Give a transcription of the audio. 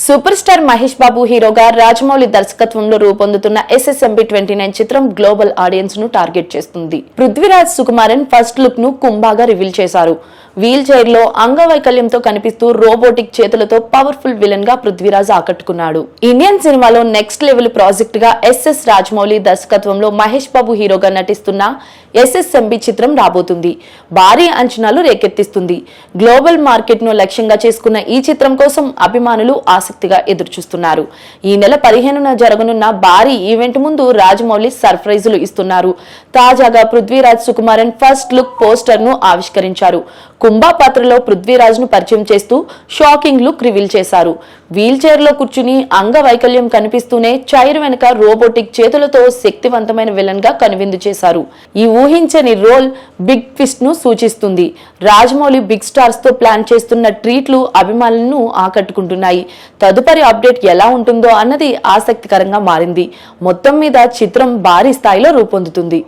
Super star Mahesh Babu హీరోగా రాజమౌళి దర్శకత్వంలో రూపొందుతున్న SSMB 29 చిత్రం గ్లోబల్ ఆడియన్స్ ను టార్గెట్ చేస్తుంది. పృథ్వీరాజ్ సుకుమారన్ ఫస్ట్ లుక్ ను కుంభాగా రివీల్ చేశారు. వీల్ చైర్ లో అంగవైకల్యంతో కనిపిస్తూ రోబోటిక్ చేతులతో పవర్ఫుల్ విలన్ గా పృథ్వీరాజ్ ఆకట్టుకున్నాడు. ఇండియన్ సినిమాలో నెక్స్ట్ లెవెల్ ప్రాజెక్ట్ గా SS రాజమౌళి దర్శకత్వంలో మహేష్ బాబు హీరోగా నటిస్తున్న SSMB చిత్రం రాబోతుంది. భారీ అంచనాలు రేకెత్తిస్తుంది. గ్లోబల్ మార్కెట్ ను లక్ష్యంగా చేసుకున్న ఈ చిత్రం కోసం అభిమానులు ఆసక్తిగా ఎదురుచూస్తున్నారు. ఈ నెల 15న జరగనున్న భారీ ఈవెంట్ ముందు రాజమౌళి సర్ప్రైజులు ఇస్తున్నారు. తాజాగా Prithviraj Sukumaran first look poster ను ఆవిష్కరించారు. కుంభా పాత్రలో పృథ్వీరాజ్ ను పరిచయం చేస్తూ షాకింగ్ లుక్ రివీల్ చేశారు. వీల్ చైర్ లో కూర్చుని అంగవైకల్యం కనిపిస్తూనే చైర్ వెనుక రోబోటిక్ చేతులతో శక్తివంతమైన విలన్ గా కనువిందు చేశారు. ఈ ఊహించని రోల్ బిగ్ ట్విస్ట్ ను సూచిస్తుంది. రాజమౌళి బిగ్ స్టార్స్ తో ప్లాన్ చేస్తున్న ట్రీట్లు అభిమానులను ఆకట్టుకుంటున్నాయి. తదుపరి అప్డేట్ ఎలా ఉంటుందో అన్నది ఆసక్తికరంగా మారింది. మొత్తం మీద చిత్రం భారీ స్థాయిలో రూపొందుతుంది.